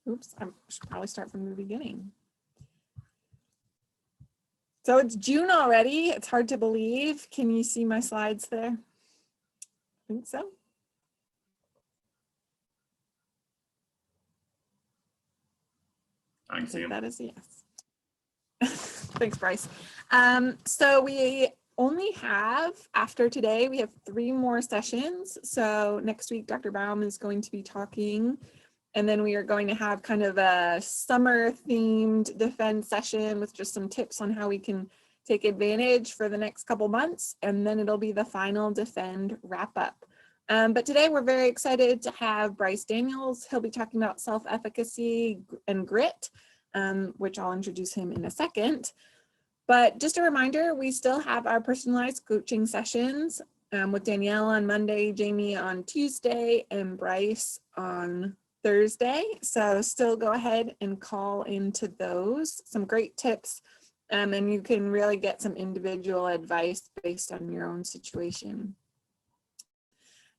Oops, I should probably start from the beginning. So it's June already. It's hard to believe. Can you see my slides there? I think so. I can see them. That is a yes. Thanks, Bryce. So we only have, after today, we have 3 more sessions. So next week, Dr. Baum is going to be talking, and then we are going to have kind of a summer themed defend session with just some tips on how we can take advantage for the next couple months. And then it'll be the final defend wrap up. But today we're very excited to have Bryce Daniels. He'll be talking about self-efficacy and grit, which I'll introduce him in a second. But just a reminder, we still have our personalized coaching sessions with Danielle on Monday, Jamie on Tuesday, and Bryce on Thursday. So still go ahead and call into those. Some great tips, and you can really get some individual advice based on your own situation.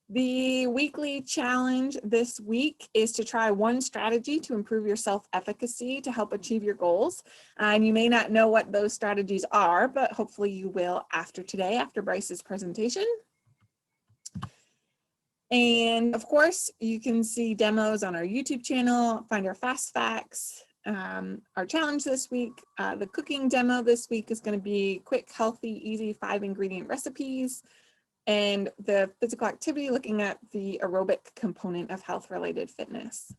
The weekly challenge this week is to try one strategy to improve your self-efficacy to help achieve your goals. And you may not know what those strategies are, but hopefully you will after today, after Bryce's presentation. And of course, you can see demos on our YouTube channel, find our fast facts. Our challenge this week, the cooking demo this week is going to be quick, healthy, easy 5-ingredient recipes. And the physical activity, looking at the aerobic component of health-related fitness.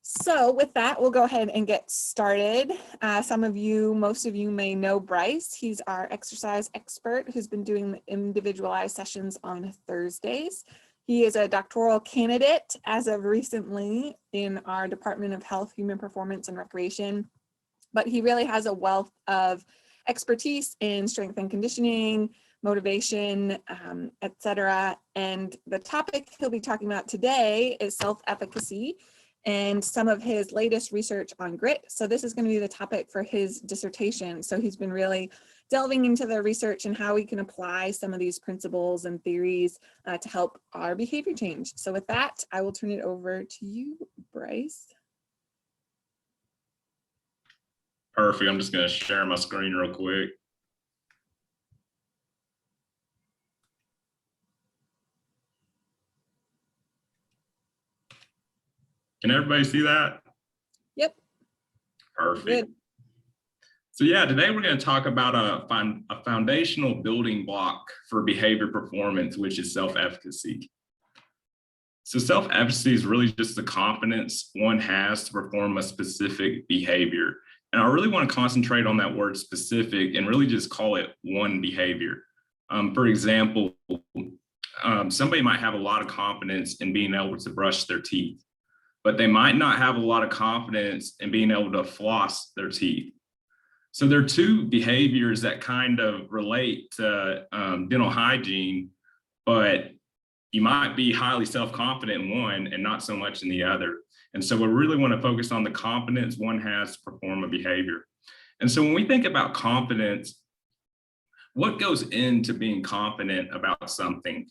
So with that, we'll go ahead and get started. Most of you may know Bryce. He's our exercise expert who's been doing the individualized sessions on Thursdays. He is a doctoral candidate as of recently in our Department of Health, Human Performance, and Recreation. But he really has a wealth of expertise in strength and conditioning, motivation, etc. And the topic he'll be talking about today is self-efficacy and some of his latest research on grit. So this is going to be the topic for his dissertation. So he's been really delving into the research and how we can apply some of these principles and theories to help our behavior change. So with that, I will turn it over to you, Bryce. Perfect. I'm just going to share my screen real quick. Can everybody see that? Yep. Perfect. Good. So yeah, today we're going to talk about a foundational building block for behavior performance, which is self-efficacy. So self-efficacy is really just the confidence one has to perform a specific behavior. And I really want to concentrate on that word specific and really just call it one behavior. For example, somebody might have a lot of confidence in being able to brush their teeth, but they might not have a lot of confidence in being able to floss their teeth. So there are 2 behaviors that kind of relate to dental hygiene, but you might be highly self-confident in one and not so much in the other. And so we really want to focus on the confidence one has to perform a behavior. And so when we think about confidence, what goes into being confident about something?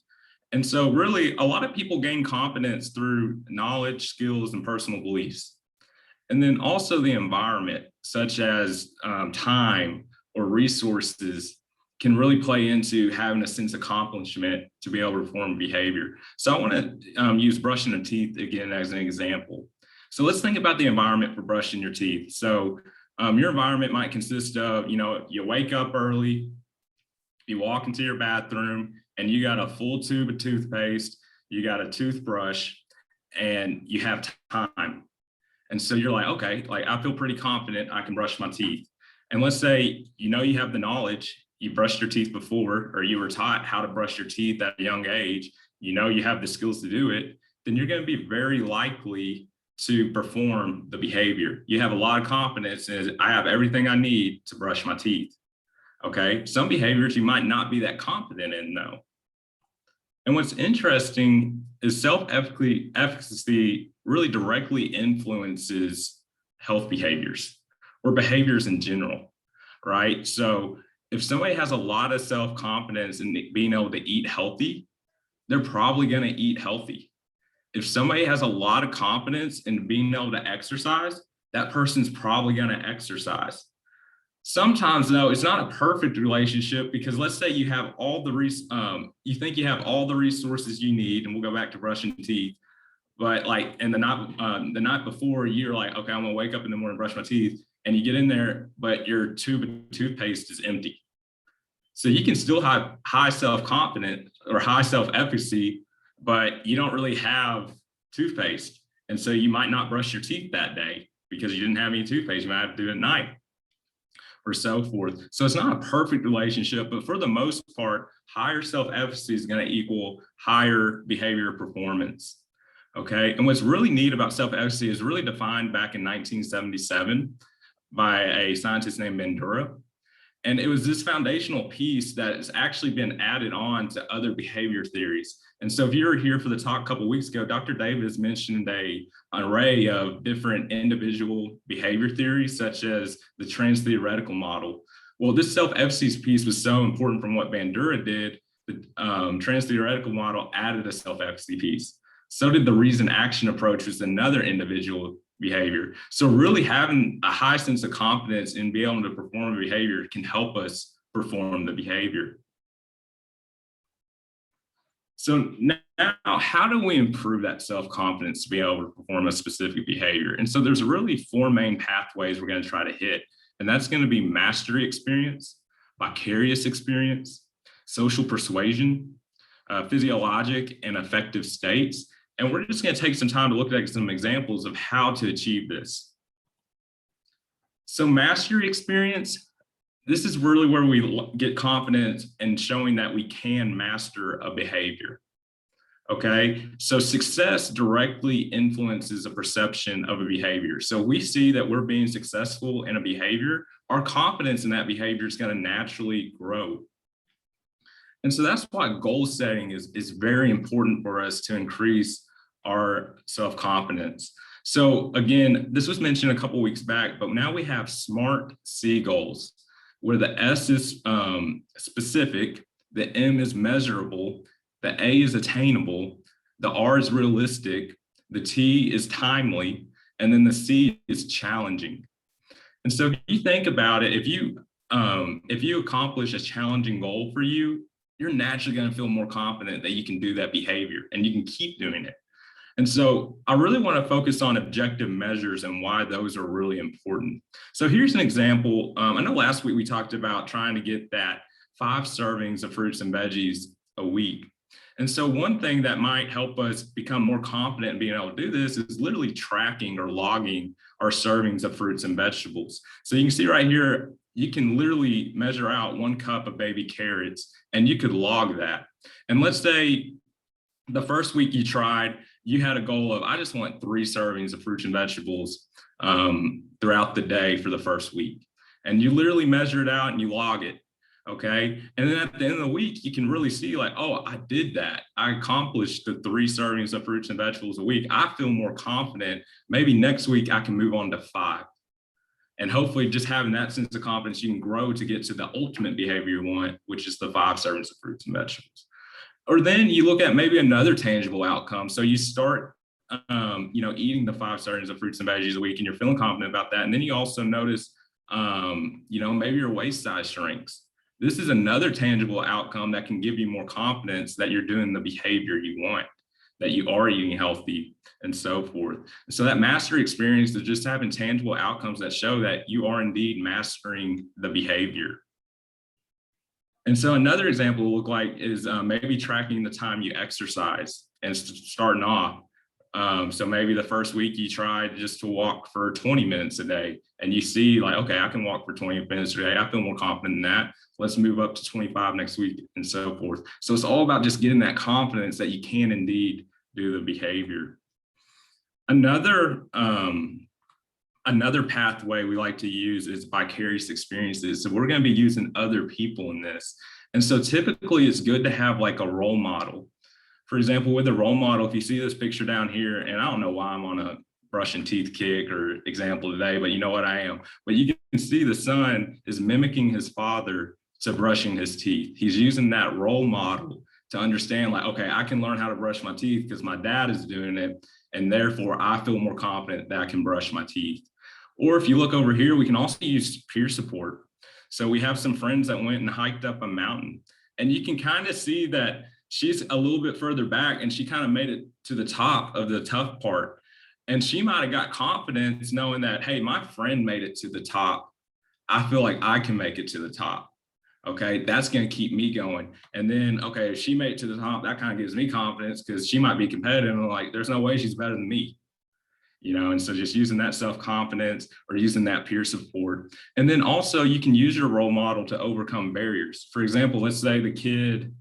And so really, a lot of people gain confidence through knowledge, skills, and personal beliefs. And then also the environment, such as time or resources, can really play into having a sense of accomplishment to be able to perform behavior. So I want to use brushing the teeth again as an example. So let's think about the environment for brushing your teeth. So your environment might consist of, you wake up early, you walk into your bathroom, and you got a full tube of toothpaste, you got a toothbrush, and you have time. And so you're like, okay, I feel pretty confident I can brush my teeth. And let's say, you have the knowledge, you brushed your teeth before, or you were taught how to brush your teeth at a young age, you have the skills to do it, then you're going to be very likely to perform the behavior. You have a lot of confidence in, I have everything I need to brush my teeth. Okay, some behaviors you might not be that confident in though. And what's interesting is self-efficacy really directly influences health behaviors or behaviors in general, right? So if somebody has a lot of self-confidence in being able to eat healthy, they're probably going to eat healthy. if somebody has a lot of confidence in being able to exercise, that person's probably going to exercise. Sometimes though, it's not a perfect relationship, because let's say you have all the you think you have all the resources you need, and we'll go back to brushing teeth. But like, and the night before, you're like, okay, I'm gonna wake up in the morning, brush my teeth, and you get in there, but your tube of toothpaste is empty. So you can still have high self-confidence or high self-efficacy, but you don't really have toothpaste. And so you might not brush your teeth that day because you didn't have any toothpaste. You might have to do it at night or so forth. So it's not a perfect relationship, but for the most part, higher self-efficacy is going to equal higher behavior performance. Okay. And what's really neat about self-efficacy is really defined back in 1977 by a scientist named Bandura. And it was this foundational piece that has actually been added on to other behavior theories. And so if you were here for the talk a couple of weeks ago, Dr. Davis mentioned an array of different individual behavior theories, such as the trans-theoretical model. Well, this self-efficacy piece was so important from what Bandura did. The trans-theoretical model added a self-efficacy piece. So did the reason-action approach, which is another individual behavior. So really having a high sense of confidence in being able to perform a behavior can help us perform the behavior. So now, how do we improve that self-confidence to be able to perform a specific behavior? And so there's really four main pathways we're going to try to hit. And that's going to be mastery experience, vicarious experience, social persuasion, physiologic and affective states. And we're just going to take some time to look at some examples of how to achieve this. So mastery experience, this is really where we get confidence in showing that we can master a behavior. Okay, so success directly influences a perception of a behavior. So we see that we're being successful in a behavior, our confidence in that behavior is going to naturally grow. And so that's why goal setting is very important for us to increase our self-confidence. So again, this was mentioned a couple of weeks back, but now we have SMART C goals, where the S is specific, the M is measurable, the A is attainable, the R is realistic, the T is timely, and then the C is challenging. And so if you think about it, if you accomplish a challenging goal for you, you're naturally going to feel more confident that you can do that behavior and you can keep doing it. And so I really want to focus on objective measures and why those are really important. So here's an example. I know last week we talked about trying to get that 5 servings of fruits and veggies a week. And so one thing that might help us become more confident in being able to do this is literally tracking or logging our servings of fruits and vegetables. So you can see right here, you can literally measure out 1 cup of baby carrots and you could log that. And let's say the first week you tried, you had a goal of, I just want 3 servings of fruits and vegetables throughout the day for the first week. And you literally measure it out and you log it. Okay. And then at the end of the week, you can really see like, oh, I did that. I accomplished the 3 servings of fruits and vegetables a week. I feel more confident. Maybe next week I can move on to 5. And hopefully just having that sense of confidence, you can grow to get to the ultimate behavior you want, which is the 5 servings of fruits and vegetables. Or then you look at maybe another tangible outcome. So you start, eating the 5 servings of fruits and veggies a week, and you're feeling confident about that. And then you also notice, maybe your waist size shrinks. This is another tangible outcome that can give you more confidence that you're doing the behavior you want, that you are eating healthy, and so forth. So that mastery experience is just having tangible outcomes that show that you are indeed mastering the behavior. And so another example will look like is maybe tracking the time you exercise and starting off. So maybe the first week you tried just to walk for 20 minutes a day and you see like, okay, I can walk for 20 minutes a day. I feel more confident in that. Let's move up to 25 next week and so forth. So it's all about just getting that confidence that you can indeed do the behavior. Another pathway we like to use is vicarious experiences. So we're going to be using other people in this. And so typically it's good to have like a role model. For example, with a role model, if you see this picture down here, and I don't know why I'm on a brushing teeth kick or example today, but you know what I am. But you can see the son is mimicking his father to brushing his teeth. He's using that role model to understand like, okay, I can learn how to brush my teeth because my dad is doing it. And therefore I feel more confident that I can brush my teeth. Or if you look over here, we can also use peer support. So we have some friends that went and hiked up a mountain, and you can kind of see that she's a little bit further back and she kind of made it to the top of the tough part. And she might've got confidence knowing that, hey, my friend made it to the top. I feel like I can make it to the top. Okay, that's going to keep me going. And then, okay, if she made it to the top, that kind of gives me confidence because she might be competitive and like, there's no way she's better than me. And so just using that self-confidence or using that peer support. And then also you can use your role model to overcome barriers. For example, let's say the kid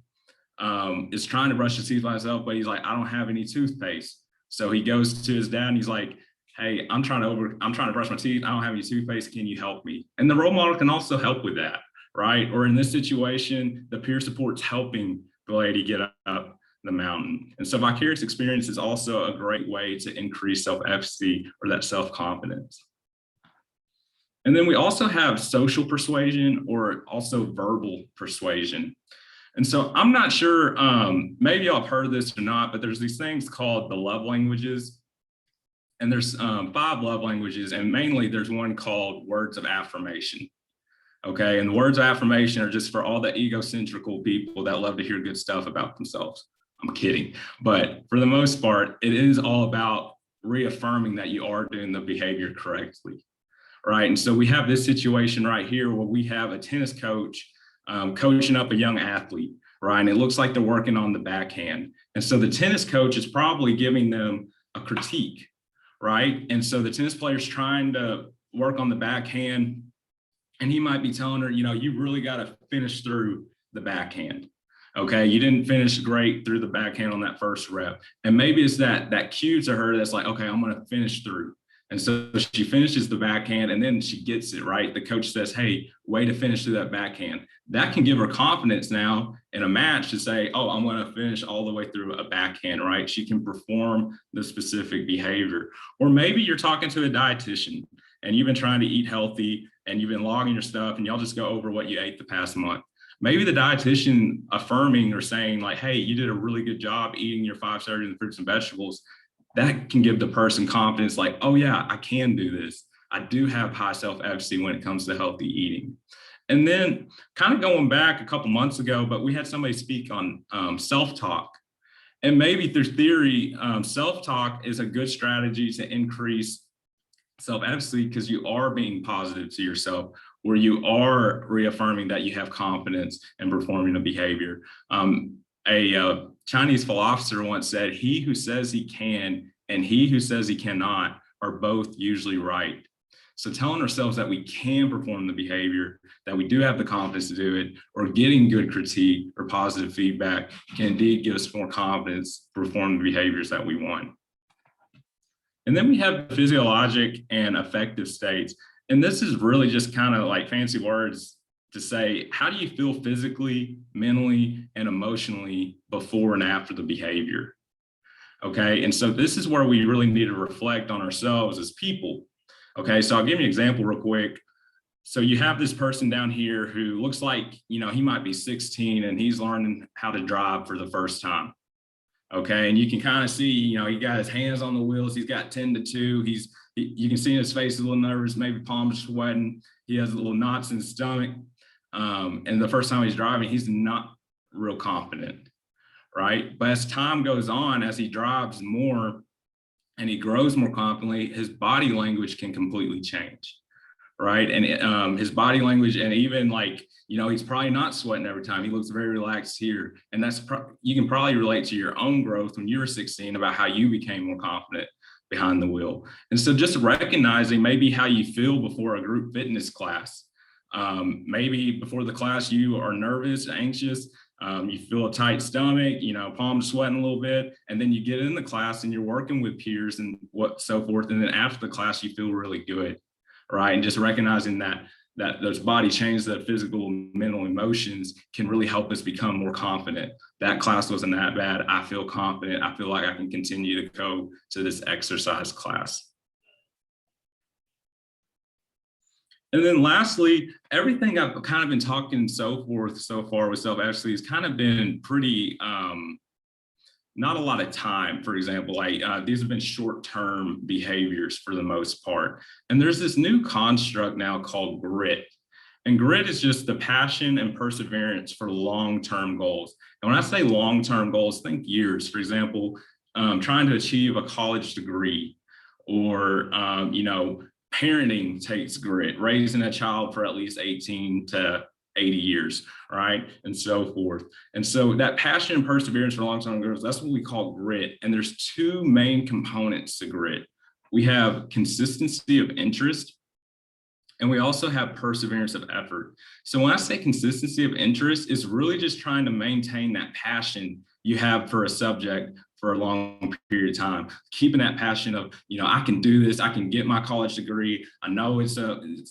is trying to brush his teeth by himself, but he's like, I don't have any toothpaste. So he goes to his dad and he's like, hey, I'm trying to brush my teeth. I don't have any toothpaste. Can you help me? And the role model can also help with that, right? Or in this situation, the peer support's helping the lady get up the mountain. And so vicarious experience is also a great way to increase self-efficacy or that self-confidence. And then we also have social persuasion or also verbal persuasion. And so I'm not sure, maybe y'all have heard of this or not, but there's these things called the love languages. And there's 5 love languages, and mainly there's one called words of affirmation. Okay, and the words of affirmation are just for all the egocentrical people that love to hear good stuff about themselves. I'm kidding. But for the most part, it is all about reaffirming that you are doing the behavior correctly, right? And so we have this situation right here where we have a tennis coach coaching up a young athlete, right? And it looks like they're working on the backhand. And so the tennis coach is probably giving them a critique, right? And so the tennis player's trying to work on the backhand, and he might be telling her, you really got to finish through the backhand. Okay, you didn't finish great through the backhand on that first rep. And maybe it's that cue to her that's like, okay, I'm going to finish through. And so she finishes the backhand and then she gets it, right? The coach says, hey, way to finish through that backhand. That can give her confidence now in a match to say, oh, I'm going to finish all the way through a backhand, right? She can perform the specific behavior. Or maybe you're talking to a dietitian and you've been trying to eat healthy and you've been logging your stuff and y'all just go over what you ate the past month. Maybe the dietitian affirming or saying like, hey, you did a really good job eating your 5 servings of fruits and vegetables. That can give the person confidence like, oh yeah, I can do this. I do have high self-efficacy when it comes to healthy eating. And then kind of going back a couple months ago, but we had somebody speak on self-talk. And maybe through theory, self-talk is a good strategy to increase self-efficacy because you are being positive to yourself, where you are reaffirming that you have confidence in performing a behavior. A Chinese philosopher once said, he who says he can and he who says he cannot are both usually right. So telling ourselves that we can perform the behavior, that we do have the confidence to do it, or getting good critique or positive feedback can indeed give us more confidence to perform the behaviors that we want. And then we have physiologic and affective states. And this is really just kind of like fancy words to say, how do you feel physically, mentally, and emotionally before and after the behavior? Okay, and so this is where we really need to reflect on ourselves as people. Okay, so I'll give you an example real quick. So you have this person down here who looks like, he might be 16 and he's learning how to drive for the first time. Okay, and you can kind of see, he got his hands on the wheels. He's got 10 to 2. You can see in his face a little nervous, maybe palms sweating. He has little knots in his stomach. And the first time he's driving, he's not real confident, right? But as time goes on, as he drives more and he grows more confidently, his body language can completely change, right? And his body language, and even like, he's probably not sweating every time. He looks very relaxed here. And you can probably relate to your own growth when you were 16 about how you became more confident behind the wheel. And so just recognizing maybe how you feel before a group fitness class. Maybe before the class, you are nervous, anxious, you feel a tight stomach, palms sweating a little bit, and then you get in the class and you're working with peers and so forth. And then after the class, you feel really good, right? And just recognizing that those body changes, that physical, mental emotions can really help us become more confident. That class wasn't that bad. I feel confident. I feel like I can continue to go to this exercise class. And then lastly, everything I've kind of been talking so forth so far with self-efficacy has kind of been pretty, not a lot of time. For example, these have been short-term behaviors for the most part. And there's this new construct now called grit. And grit is just the passion and perseverance for long-term goals. And when I say long-term goals, think years. For example, trying to achieve a college degree, or parenting takes grit, raising a child for at least 18 to 80 years, right? And so forth. And so that passion and perseverance for long-term goals, that's what we call grit. And there's two main components to grit. We have consistency of interest, and we also have perseverance of effort. So when I say consistency of interest, it's really just trying to maintain that passion you have for a subject for a long period of time, keeping that passion of, I can do this, I can get my college degree. I know it's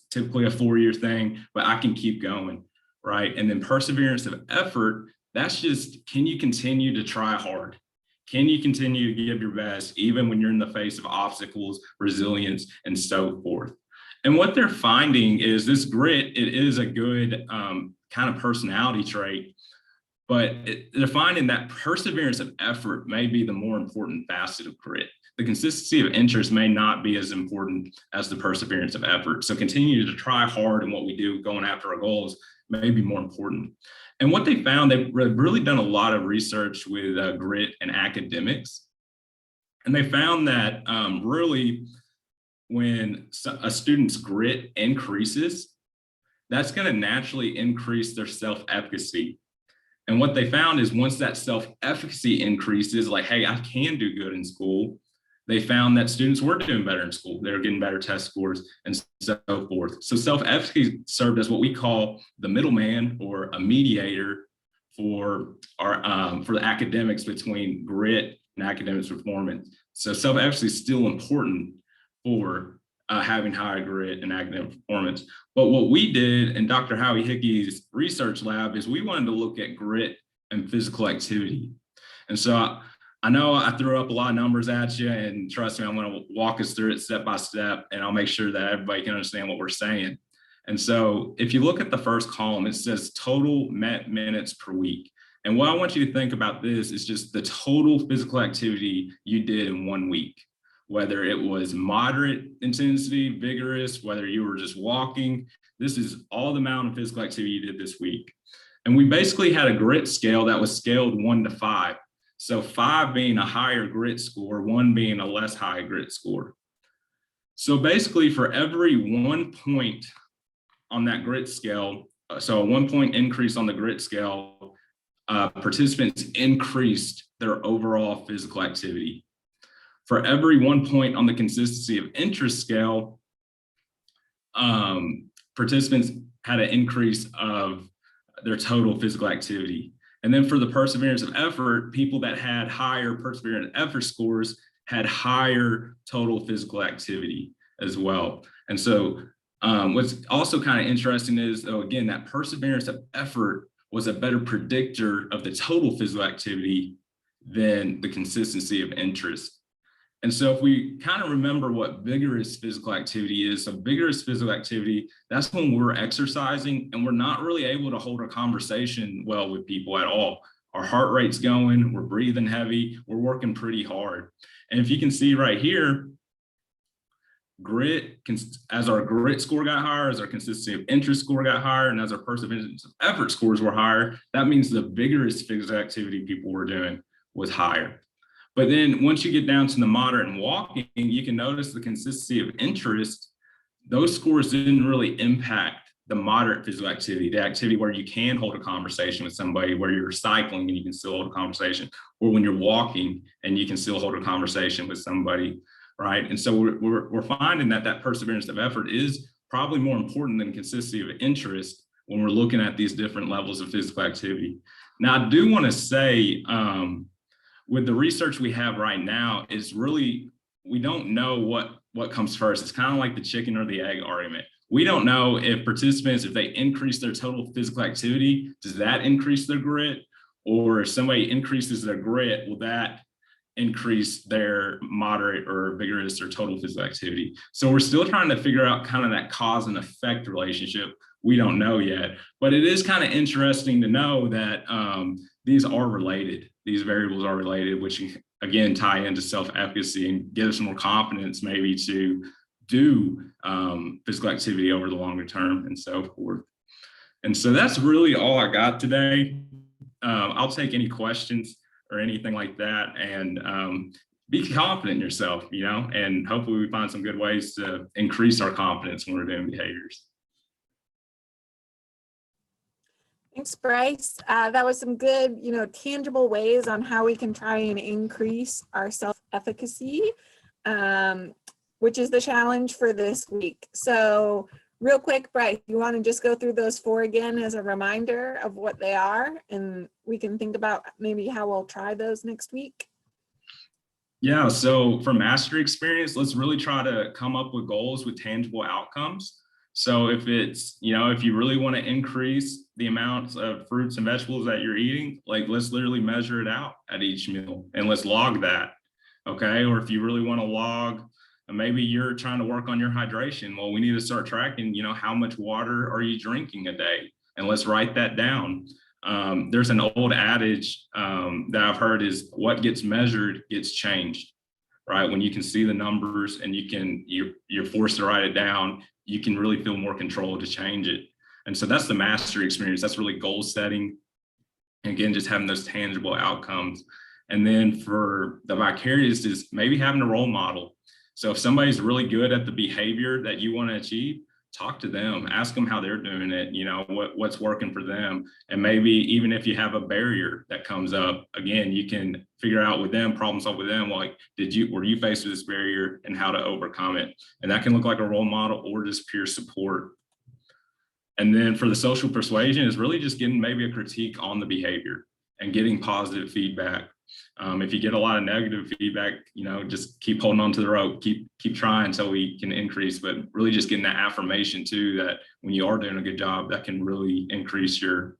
typically a 4-year thing, but I can keep going, right? And then perseverance of effort, that's just, can you continue to try hard? Can you continue to give your best, even when you're in the face of obstacles, resilience, and so forth? And what they're finding is this grit, it is a good kind of personality trait, but they're finding that perseverance of effort may be the more important facet of grit. The consistency of interest may not be as important as the perseverance of effort. So continue to try hard in what we do, going after our goals, may be more important. And what they found, they've really done a lot of research with grit and academics. And they found that really, when a student's grit increases, that's going to naturally increase their self-efficacy. And what they found is once that self-efficacy increases, like, hey, I can do good in school, they found that students were doing better in school. They were getting better test scores and so forth. So self-efficacy served as what we call the middleman, or a mediator for the academics between grit and academics performance. So self-efficacy is still important for having high grit and academic performance. But what we did in Dr. Howie Hickey's research lab is we wanted to look at grit and physical activity. And so I know I threw up a lot of numbers at you, and trust me, I'm going to walk us through it step by step, and I'll make sure that everybody can understand what we're saying. And so if you look at the first column, it says total met minutes per week. And what I want you to think about this is just the total physical activity you did in 1 week. Whether it was moderate intensity, vigorous, whether you were just walking, this is all the amount of physical activity you did this week. And we basically had a grit scale that was scaled 1 to 5. So 5 being a higher grit score, 1 being a less high grit score. So basically for every 1 point on that grit scale, so a 1 point increase on the grit scale, participants increased their overall physical activity. For every 1 point on the consistency of interest scale, participants had an increase of their total physical activity. And then for the perseverance of effort, people that had higher perseverance effort scores had higher total physical activity as well. And so what's also kind of interesting is, though, again, that perseverance of effort was a better predictor of the total physical activity than the consistency of interest. And so if we kind of remember what vigorous physical activity is, so vigorous physical activity, that's when we're exercising and we're not really able to hold a conversation well with people at all. Our heart rate's going, we're breathing heavy, we're working pretty hard. And if you can see right here, grit, as our grit score got higher, as our consistency of interest score got higher, and as our perseverance of effort scores were higher, that means the vigorous physical activity people were doing was higher. But then once you get down to the moderate and walking, you can notice the consistency of interest. Those scores didn't really impact the moderate physical activity, the activity where you can hold a conversation with somebody, where you're cycling and you can still hold a conversation, or when you're walking and you can still hold a conversation with somebody, right? And so we're finding that perseverance of effort is probably more important than consistency of interest when we're looking at these different levels of physical activity. Now, I do want to say, with the research we have right now, is really, we don't know what comes first. It's kind of like the chicken or the egg argument. We don't know if participants, if they increase their total physical activity, does that increase their grit? Or if somebody increases their grit, will that increase their moderate or vigorous or total physical activity. So we're still trying to figure out kind of that cause and effect relationship. We don't know yet, but it is kind of interesting to know that these are related. These variables are related, which again tie into self-efficacy and give us more confidence maybe to do physical activity over the longer term and so forth. And so that's really all I got today. I'll take any questions or anything like that, and be confident in yourself, you know, and hopefully we find some good ways to increase our confidence when we're doing behaviors. Thanks, Bryce. That was some good, tangible ways on how we can try and increase our self-efficacy, which is the challenge for this week. So real quick, Bryce, you want to just go through those 4 again as a reminder of what they are, and we can think about maybe how we'll try those next week? Yeah, so for mastery experience, let's really try to come up with goals with tangible outcomes. So if it's, if you really want to increase the amounts of fruits and vegetables that you're eating, like let's literally measure it out at each meal and let's log that. Okay. Or if you really want to log, maybe you're trying to work on your hydration. Well, we need to start tracking, how much water are you drinking a day? And let's write that down. There's an old adage that I've heard is what gets measured gets changed, right? When you can see the numbers and you're forced to write it down, you can really feel more control to change it. And so that's the mastery experience. That's really goal setting. Again, just having those tangible outcomes. And then for the vicarious is maybe having a role model. So if somebody's really good at the behavior that you want to achieve, talk to them, ask them how they're doing it, what's working for them. And maybe even if you have a barrier that comes up, again, you can figure out with them, problem solve with them, like, were you faced with this barrier and how to overcome it? And that can look like a role model or just peer support. And then for the social persuasion is really just getting maybe a critique on the behavior and getting positive feedback. If you get a lot of negative feedback, just keep holding on to the rope, keep trying until we can increase, but really just getting that affirmation too, that when you are doing a good job, that can really increase your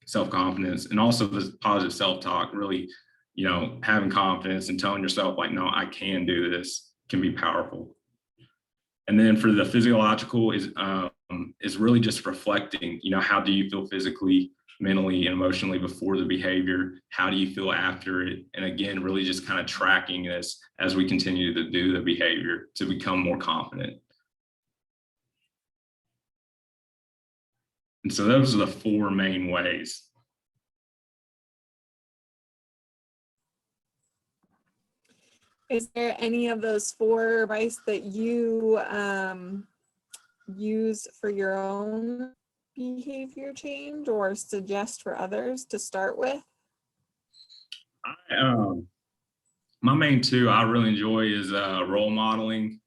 self-confidence. And also the positive self-talk, really, having confidence and telling yourself like, no, I can do this, can be powerful. And then for the physiological is really just reflecting, how do you feel physically, mentally, and emotionally before the behavior? How do you feel after it? And again, really just kind of tracking this as we continue to do the behavior to become more confident. And so those are the 4 main ways. Is there any of those 4 advice that you use for your own behavior change or suggest for others to start with? My main 2 I really enjoy is role modeling.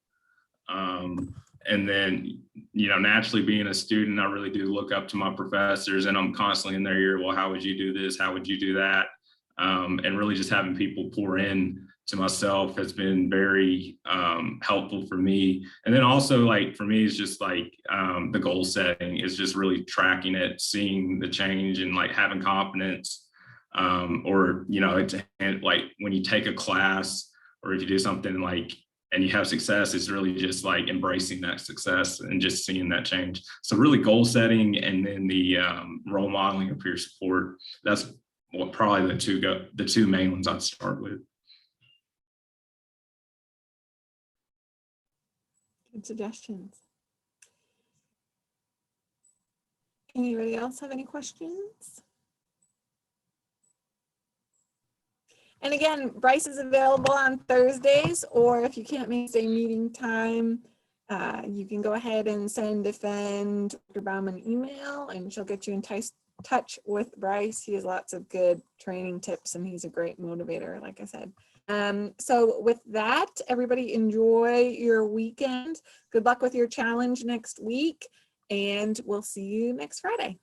And then, naturally being a student, I really do look up to my professors and I'm constantly in their ear. Well, how would you do this? How would you do that? And really just having people pour in to myself has been very helpful for me. And then also like for me, it's just like the goal setting is just really tracking it, seeing the change and like having confidence. Or, it's like when you take a class or if you do something like and you have success, it's really just like embracing that success and just seeing that change. So really goal setting and then the role modeling of peer support. That's what probably the two main ones I'd start with. Good suggestions. Anybody else have any questions? And again, Bryce is available on Thursdays, or if you can't make a meeting time, you can go ahead and send Dr. Baum an email and she'll get you in touch with Bryce. He has lots of good training tips and he's a great motivator, like I said. So with that, everybody enjoy your weekend. Good luck with your challenge next week and we'll see you next Friday.